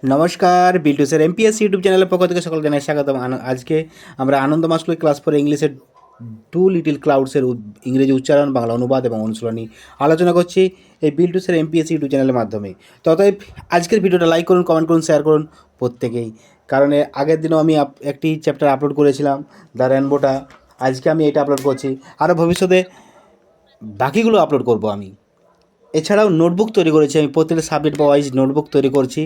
নমস্কার, বিল্টুসের amps YouTube চ্যানেলের পক্ষ থেকে সকল জানাই স্বাগতম। আজকে আমরা আনন্দ মাসকুল ক্লাস ফর ইংলিশের টু লিটিল ক্লাউডসের ইংরেজি উচ্চারণ, বাংলা অনুবাদ এবং অনুশীলনী আলোচনা করছি এই বিল্টুসের এমপিএস ইউটিউব চ্যানেলের মাধ্যমে। ততএব আজকের ভিডিওটা লাইক করুন, কমেন্ট করুন, শেয়ার করুন প্রত্যেকেই। কারণ আগের দিনও আমি একটি চ্যাপ্টার আপলোড করেছিলাম, দ্য রেনবোটা। আজকে আমি এটা আপলোড করছি, আরও ভবিষ্যতে বাকিগুলো আপলোড করব আমি। এছাড়াও নোটবুক তৈরি করেছি আমি, প্রত্যেকটা সাবজেক্ট ওয়াইজ নোটবুক তৈরি করছি।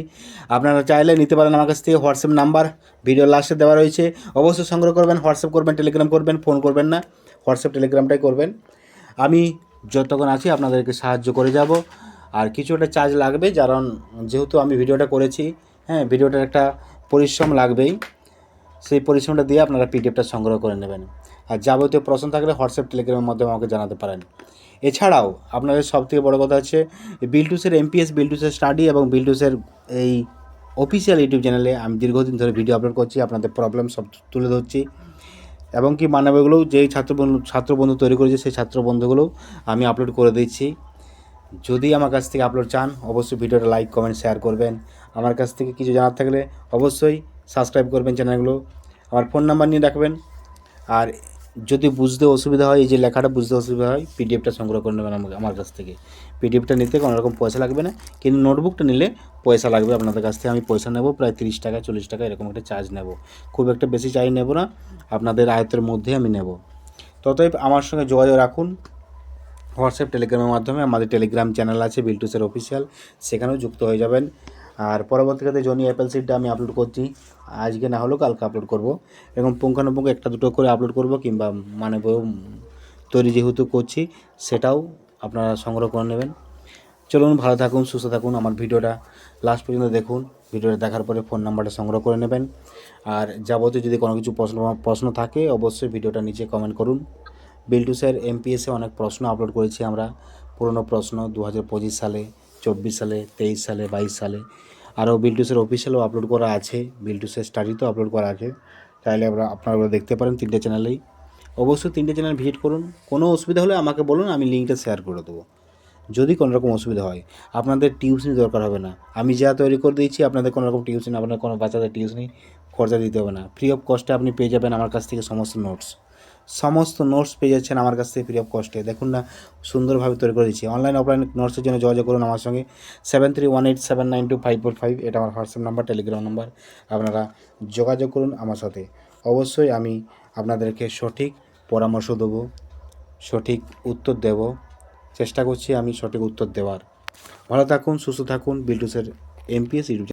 আপনারা চাইলে নিতে পারেন আমার কাছ থেকে। হোয়াটসঅ্যাপ নাম্বার ভিডিও লাস্টে দেওয়া রয়েছে, অবশ্যই সংগ্রহ করবেন। হোয়াটসঅ্যাপ করবেন, টেলিগ্রাম করবেন, ফোন করবেন না, হোয়াটসঅ্যাপ টেলিগ্রামটাই করবেন। আমি যতক্ষণ আছি আপনাদেরকে সাহায্য করে যাব। আর কিছু একটা চার্জ লাগবে, কারণ যেহেতু আমি ভিডিওটা করেছি, হ্যাঁ, ভিডিওটার একটা পরিশ্রম লাগবেই। সেই পরিশ্রমটা দিয়ে আপনারা পিডিএফটা সংগ্রহ করে নেবেন। আর যাবতীয় প্রশ্ন থাকলে হোয়াটসঅ্যাপ টেলিগ্রামের মাধ্যমে আমাকে জানাতে পারেন। এছাড়াও আপনাদের সবথেকে বড় কথা হচ্ছে বিল্টুসের এমপিএস, বিল্টুসের স্টাডি এবং বিল্টুসের এই অফিসিয়াল ইউটিউব চ্যানেলে আমি দীর্ঘদিন ধরে ভিডিও আপলোড করছি, আপনাদের প্রবলেম সব তুলে ধরছি। এবং কি মানবগুলোও যেই ছাত্রবন্ধু তৈরি করেছে সেই ছাত্রবন্ধুগুলোও আমি আপলোড করে দিচ্ছি। যদি আমার কাছ থেকে আপলোড চান, অবশ্যই ভিডিওটা লাইক, কমেন্ট, শেয়ার করবেন। আমার কাছ থেকে কিছু জানার থাকলে অবশ্যই সাবস্ক্রাইব করবেন চ্যানেলগুলো। আমার ফোন নাম্বার নিয়ে রাখবেন। আর যদি বুঝতে অসুবিধা হয়, এই যে লেখাটা বুঝতে অসুবিধা হয়, পিডিএফটা সংগ্রহ করে নেবেন আমার কাছ থেকে। পিডিএফটা নিতে কোনো রকম পয়সা লাগবে না, কিন্তু নোটবুকটা নিলে পয়সা লাগবে আপনাদের কাছ থেকে। আমি পয়সা নেব প্রায় 30 টাকা 40 টাকা এরকম একটা চার্জ নেব। খুব একটা বেশি চার্জ নেব না, আপনাদের আয়ত্তের মধ্যে আমি নেব। ততএব আমার সঙ্গে যোগাযোগ রাখুন হোয়াটসঅ্যাপ টেলিগ্রামের মাধ্যমে। আমাদের টেলিগ্রাম চ্যানেল আছে বিল্টুসের অফিসিয়াল, সেখানেও যুক্ত হয়ে যাবেন। আর পরবর্তীকালে জনি অ্যাপেল সিডটা আমি আপলোড করছি, আজকে না হলেও কালকে আপলোড করব। এবং পুঙ্খানুপুঙ্খ একটা দুটো করে আপলোড করব, কিংবা মানে তৈরি যেহেতু করছি সেটাও আপনারা সংগ্রহ করে নেবেন। চলুন, ভালো থাকুন, সুস্থ থাকুন। আমার ভিডিওটা লাস্ট পর্যন্ত দেখুন। ভিডিওটা দেখার পরে ফোন নাম্বারটা সংগ্রহ করে নেবেন। আর যাবতীয় যদি কোনো কিছু প্রশ্ন থাকে অবশ্যই ভিডিওটা নিচে কমেন্ট করুন। বিল্টুসের এমপিএসে অনেক প্রশ্ন আপলোড করেছি আমরা, পুরনো প্রশ্ন 2025 সালে, 24 সালে, 23 সালে, 22 সালে। আরও বিল্টুসের অফিসিয়ালও আপলোড করা আছে, বিল্টুসের স্টাডিতেও আপলোড করা আছে। তাহলে আপনারা দেখতে পারেন তিনটে চ্যানেলেই। অবশ্যই তিনটে চ্যানেল ভিজিট করুন। কোনো অসুবিধা হলে আমাকে বলুন, আমি লিঙ্কটা শেয়ার করে দেবো। যদি কোনো রকম অসুবিধা হয়, আপনাদের টিউশনি দরকার হবে না। আমি যা তৈরি করে দিয়েছি, আপনাদের কোনো রকম টিউশনি, আপনার কোনো বাচ্চাদের টিউশনি খরচা দিতে হবে না। ফ্রি অফ কস্টে আপনি পেয়ে যাবেন আমার কাছ থেকে সমস্ত নোটস পেয়ে যাচ্ছেন আমার কাছ থেকে ফ্রি অফ কস্টে। দেখুন না, সুন্দরভাবে তৈরি করে দিচ্ছি। অনলাইন অফলাইন নোটসের জন্য যোগাযোগ করুন আমার সঙ্গে। 7318792545, এটা আমার হোয়াটসঅ্যাপ নাম্বার, টেলিগ্রাম নাম্বার। আপনারা যোগাযোগ করুন আমার সাথে। অবশ্যই আমি আপনাদেরকে সঠিক পরামর্শ দেবো, সঠিক উত্তর দেব। চেষ্টা করছি আমি সঠিক উত্তর দেওয়ার। ভালো থাকুন, সুস্থ থাকুন। বিল্টুসের এমপিএস ইউটিউব